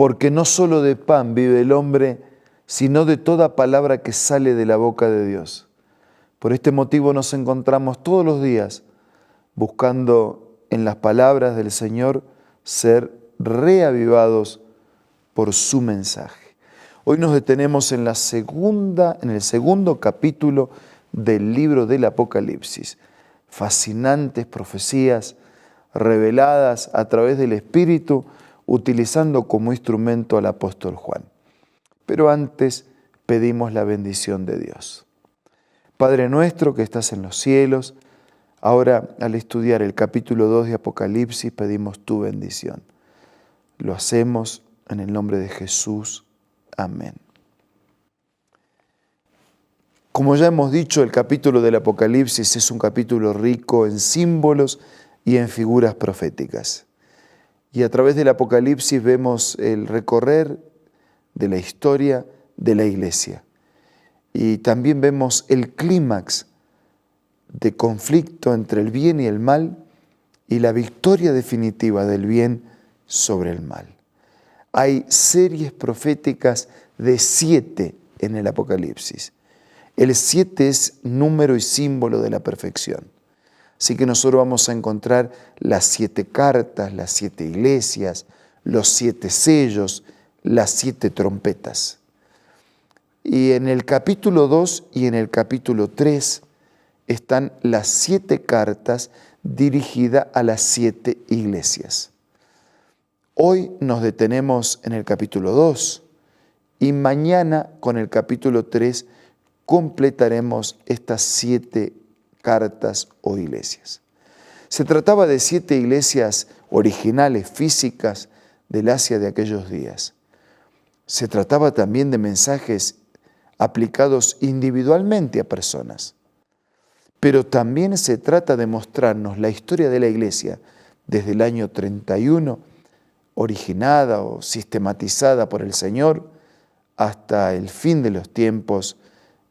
porque no solo de pan vive el hombre, sino de toda palabra que sale de la boca de Dios. Por este motivo nos encontramos todos los días buscando en las palabras del Señor ser reavivados por su mensaje. Hoy nos detenemos en el segundo capítulo del libro del Apocalipsis. Fascinantes profecías reveladas a través del Espíritu, utilizando como instrumento al apóstol Juan. Pero antes pedimos la bendición de Dios. Padre nuestro que estás en los cielos, ahora al estudiar el capítulo 2 de Apocalipsis pedimos tu bendición. Lo hacemos en el nombre de Jesús. Amén. Como ya hemos dicho, el capítulo del Apocalipsis es un capítulo rico en símbolos y en figuras proféticas. Y a través del Apocalipsis vemos el recorrer de la historia de la iglesia. Y también vemos el clímax de conflicto entre el bien y el mal y la victoria definitiva del bien sobre el mal. Hay series proféticas de 7 en el Apocalipsis. El 7 es número y símbolo de la perfección. Así que nosotros vamos a encontrar las 7 cartas, las 7 iglesias, los 7 sellos, las 7 trompetas. Y en el capítulo 2 y en el capítulo 3 están las 7 cartas dirigidas a las 7 iglesias. Hoy nos detenemos en el capítulo 2 y mañana con el capítulo 3 completaremos estas 7 cartas o iglesias. Se trataba de 7 iglesias originales, físicas, del Asia de aquellos días. Se trataba también de mensajes aplicados individualmente a personas. Pero también se trata de mostrarnos la historia de la iglesia desde el año 31, originada o sistematizada por el Señor, hasta el fin de los tiempos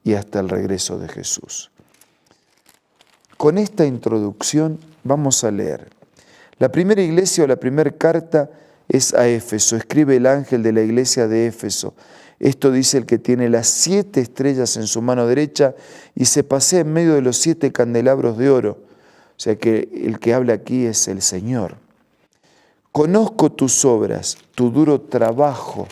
y hasta el regreso de Jesús. Con esta introducción vamos a leer. La primera iglesia o la primera carta es a Éfeso. Escribe el ángel de la iglesia de Éfeso. Esto dice el que tiene las 7 estrellas en su mano derecha y se pasea en medio de los 7 candelabros de oro. O sea que el que habla aquí es el Señor. Conozco tus obras, tu duro trabajo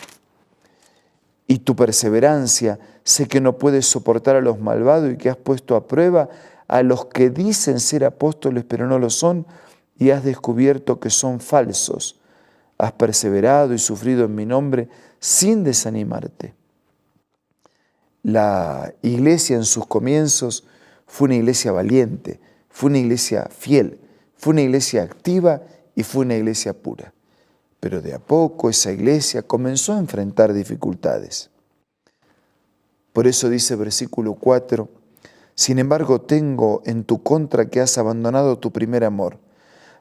y tu perseverancia. Sé que no puedes soportar a los malvados y que has puesto a prueba a los que dicen ser apóstoles pero no lo son y has descubierto que son falsos. Has perseverado y sufrido en mi nombre sin desanimarte. La iglesia en sus comienzos fue una iglesia valiente, fue una iglesia fiel, fue una iglesia activa y fue una iglesia pura. Pero de a poco esa iglesia comenzó a enfrentar dificultades. Por eso dice versículo 4, sin embargo tengo en tu contra que has abandonado tu primer amor.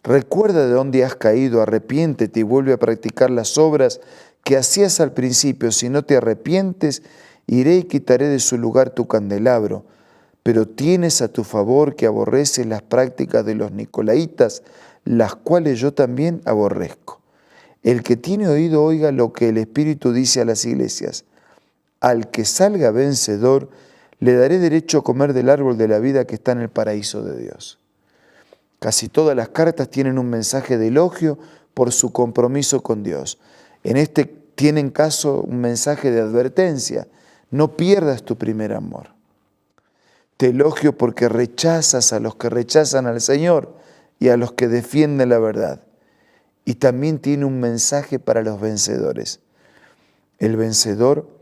Recuerda de dónde has caído, arrepiéntete y vuelve a practicar las obras que hacías al principio. Si no te arrepientes, iré y quitaré de su lugar tu candelabro. Pero tienes a tu favor que aborreces las prácticas de los nicolaitas, las cuales yo también aborrezco. El que tiene oído oiga lo que el Espíritu dice a las iglesias. Al que salga vencedor, le daré derecho a comer del árbol de la vida que está en el paraíso de Dios. Casi todas las cartas tienen un mensaje de elogio por su compromiso con Dios. En este tienen caso un mensaje de advertencia. No pierdas tu primer amor. Te elogio porque rechazas a los que rechazan al Señor y a los que defienden la verdad. Y también tiene un mensaje para los vencedores. El vencedor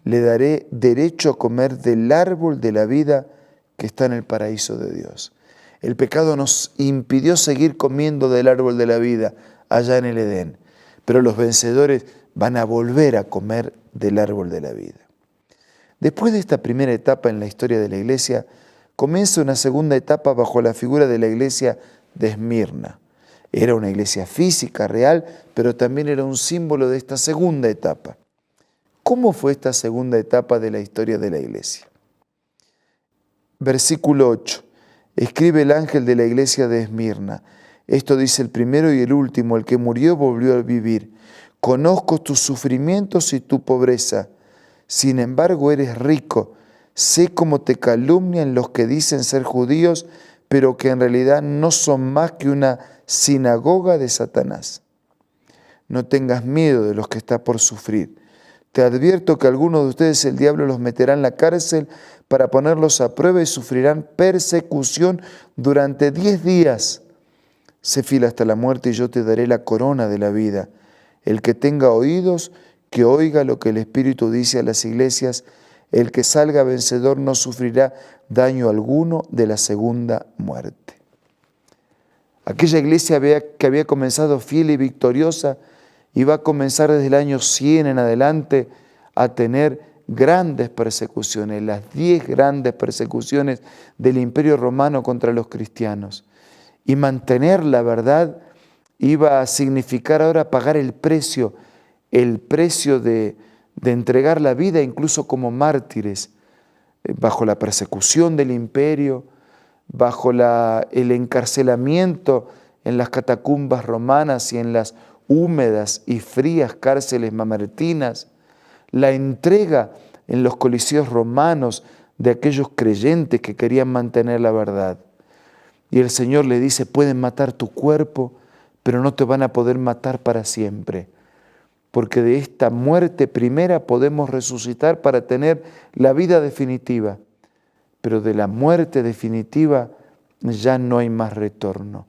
le daré derecho a comer del árbol de la vida que está en el paraíso de Dios. El pecado nos impidió seguir comiendo del árbol de la vida allá en el Edén, pero los vencedores van a volver a comer del árbol de la vida. Después de esta primera etapa en la historia de la iglesia, comienza una segunda etapa bajo la figura de la iglesia de Esmirna. Era una iglesia física, real, pero también era un símbolo de esta segunda etapa. ¿Cómo fue esta segunda etapa de la historia de la iglesia? Versículo 8. Escribe el ángel de la iglesia de Esmirna. Esto dice el primero y el último, el que murió volvió a vivir. Conozco tus sufrimientos y tu pobreza. Sin embargo, eres rico. Sé cómo te calumnian los que dicen ser judíos, pero que en realidad no son más que una sinagoga de Satanás. No tengas miedo de los que está por sufrir. Te advierto que algunos de ustedes el diablo los meterá en la cárcel para ponerlos a prueba y sufrirán persecución durante 10 días. Sé fiel hasta la muerte y yo te daré la corona de la vida. El que tenga oídos, que oiga lo que el Espíritu dice a las iglesias. El que salga vencedor no sufrirá daño alguno de la segunda muerte. Aquella iglesia que había comenzado fiel y victoriosa iba a comenzar desde el año 100 en adelante a tener grandes persecuciones, las 10 grandes persecuciones del Imperio Romano contra los cristianos. Y mantener la verdad iba a significar ahora pagar el precio de entregar la vida incluso como mártires, bajo la persecución del imperio, bajo el encarcelamiento en las catacumbas romanas y en las húmedas y frías cárceles mamertinas, la entrega en los coliseos romanos de aquellos creyentes que querían mantener la verdad. Y el Señor le dice, pueden matar tu cuerpo, pero no te van a poder matar para siempre, porque de esta muerte primera podemos resucitar para tener la vida definitiva, pero de la muerte definitiva ya no hay más retorno.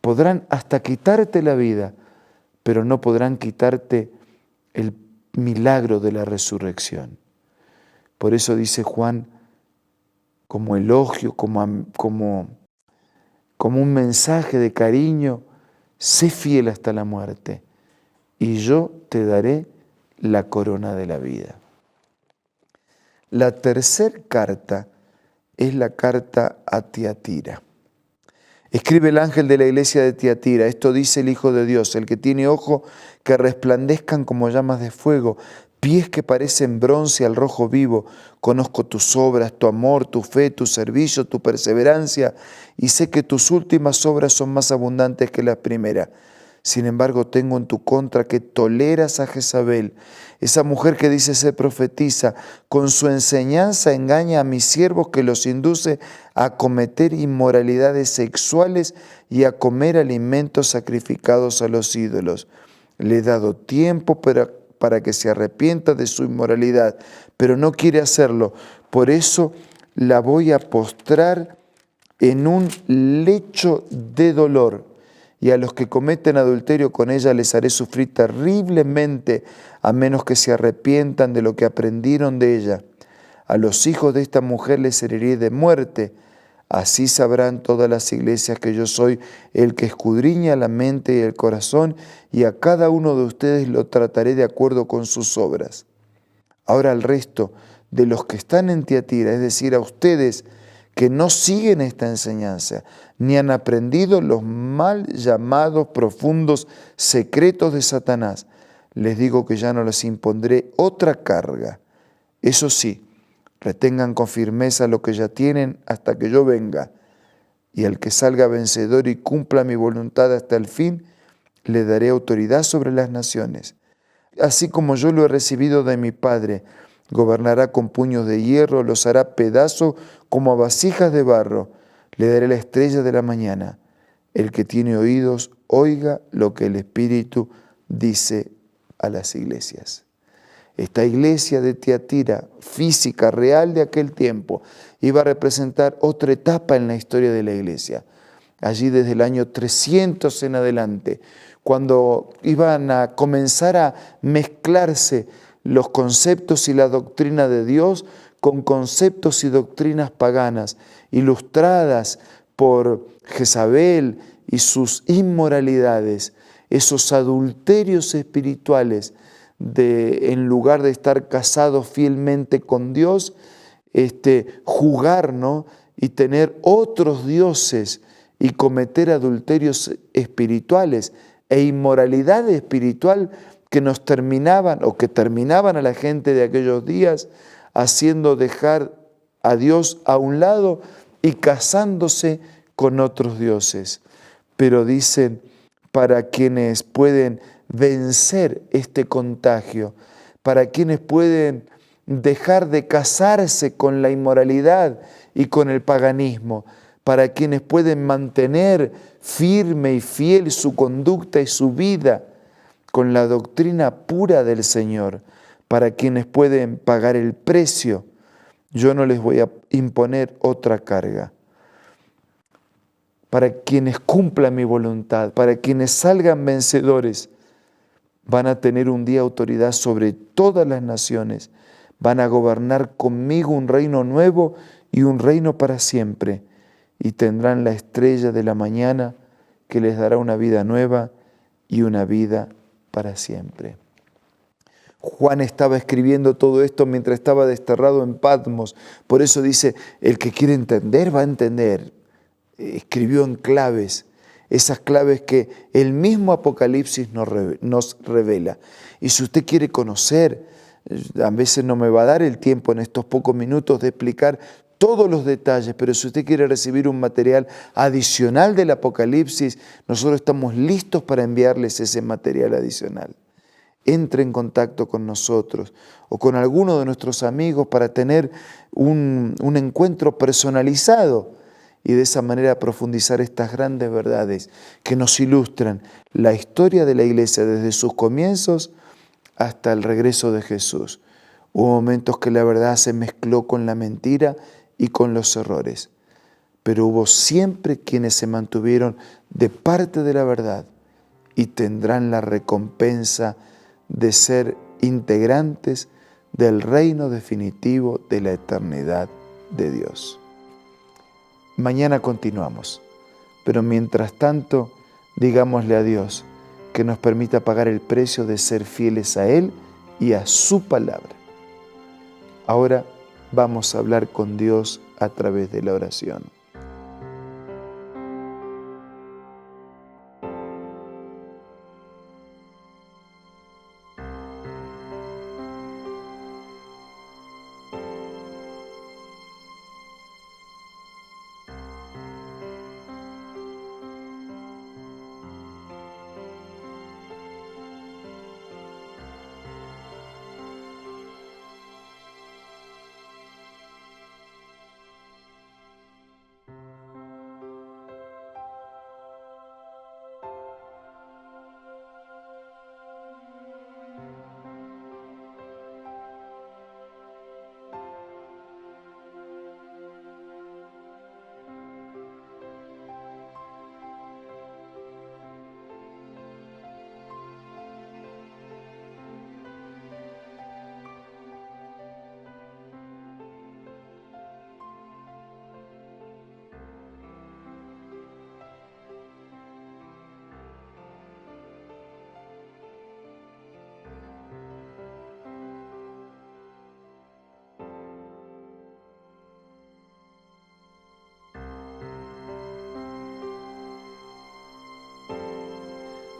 Podrán hasta quitarte la vida, pero no podrán quitarte el milagro de la resurrección. Por eso dice Juan, como elogio, como un mensaje de cariño, sé fiel hasta la muerte y yo te daré la corona de la vida. La tercera carta es la carta a Tiatira. Escribe el ángel de la iglesia de Tiatira, esto dice el Hijo de Dios, el que tiene ojos que resplandezcan como llamas de fuego, pies que parecen bronce al rojo vivo. Conozco tus obras, tu amor, tu fe, tu servicio, tu perseverancia, y sé que tus últimas obras son más abundantes que las primeras. Sin embargo, tengo en tu contra que toleras a Jezabel, esa mujer que dice ser profetisa. Con su enseñanza engaña a mis siervos, que los induce a cometer inmoralidades sexuales y a comer alimentos sacrificados a los ídolos. Le he dado tiempo para que se arrepienta de su inmoralidad, pero no quiere hacerlo. Por eso la voy a postrar en un lecho de dolor. Y a los que cometen adulterio con ella les haré sufrir terriblemente, a menos que se arrepientan de lo que aprendieron de ella. A los hijos de esta mujer les heriré de muerte. Así sabrán todas las iglesias que yo soy el que escudriña la mente y el corazón, y a cada uno de ustedes lo trataré de acuerdo con sus obras. Ahora al resto de los que están en Tiatira, es decir, a ustedes que no siguen esta enseñanza, ni han aprendido los mal llamados profundos secretos de Satanás, les digo que ya no les impondré otra carga. Eso sí, retengan con firmeza lo que ya tienen hasta que yo venga, y al que salga vencedor y cumpla mi voluntad hasta el fin, le daré autoridad sobre las naciones. Así como yo lo he recibido de mi Padre, gobernará con puños de hierro, los hará pedazos como a vasijas de barro. Le daré la estrella de la mañana. El que tiene oídos, oiga lo que el Espíritu dice a las iglesias. Esta iglesia de Tiatira, física, real de aquel tiempo, iba a representar otra etapa en la historia de la iglesia. Allí desde el año 300 en adelante, cuando iban a comenzar a mezclarse los conceptos y la doctrina de Dios con conceptos y doctrinas paganas, ilustradas por Jezabel y sus inmoralidades, esos adulterios espirituales en lugar de estar casados fielmente con Dios, jugar, ¿no? Y tener otros dioses y cometer adulterios espirituales e inmoralidad espiritual que nos terminaban o que terminaban a la gente de aquellos días haciendo dejar a Dios a un lado y casándose con otros dioses. Pero dicen, para quienes pueden vencer este contagio, para quienes pueden dejar de casarse con la inmoralidad y con el paganismo, para quienes pueden mantener firme y fiel su conducta y su vida con la doctrina pura del Señor, para quienes pueden pagar el precio. Yo no les voy a imponer otra carga. Para quienes cumplan mi voluntad, para quienes salgan vencedores, van a tener un día autoridad sobre todas las naciones, van a gobernar conmigo un reino nuevo y un reino para siempre, y tendrán la estrella de la mañana que les dará una vida nueva y una vida para siempre. Juan estaba escribiendo todo esto mientras estaba desterrado en Patmos. Por eso dice, el que quiere entender va a entender. Escribió en claves, esas claves que el mismo Apocalipsis nos revela. Y si usted quiere conocer, a veces no me va a dar el tiempo en estos pocos minutos de explicar todos los detalles, pero si usted quiere recibir un material adicional del Apocalipsis, nosotros estamos listos para enviarles ese material adicional. Entre en contacto con nosotros o con alguno de nuestros amigos para tener un encuentro personalizado y de esa manera profundizar estas grandes verdades que nos ilustran la historia de la Iglesia desde sus comienzos hasta el regreso de Jesús. Hubo momentos que la verdad se mezcló con la mentira y con los errores, pero hubo siempre quienes se mantuvieron de parte de la verdad y tendrán la recompensa de ser integrantes del reino definitivo de la eternidad de Dios. Mañana continuamos, pero mientras tanto, digámosle a Dios que nos permita pagar el precio de ser fieles a Él y a su palabra. Ahora vamos a hablar con Dios a través de la oración.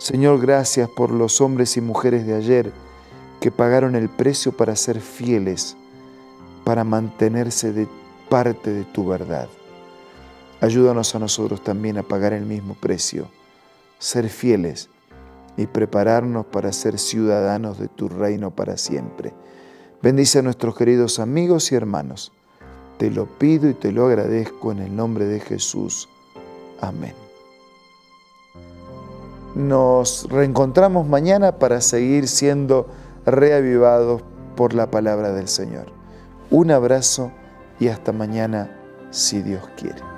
Señor, gracias por los hombres y mujeres de ayer que pagaron el precio para ser fieles, para mantenerse de parte de tu verdad. Ayúdanos a nosotros también a pagar el mismo precio, ser fieles y prepararnos para ser ciudadanos de tu reino para siempre. Bendice a nuestros queridos amigos y hermanos. Te lo pido y te lo agradezco en el nombre de Jesús. Amén. Nos reencontramos mañana para seguir siendo reavivados por la palabra del Señor. Un abrazo y hasta mañana, si Dios quiere.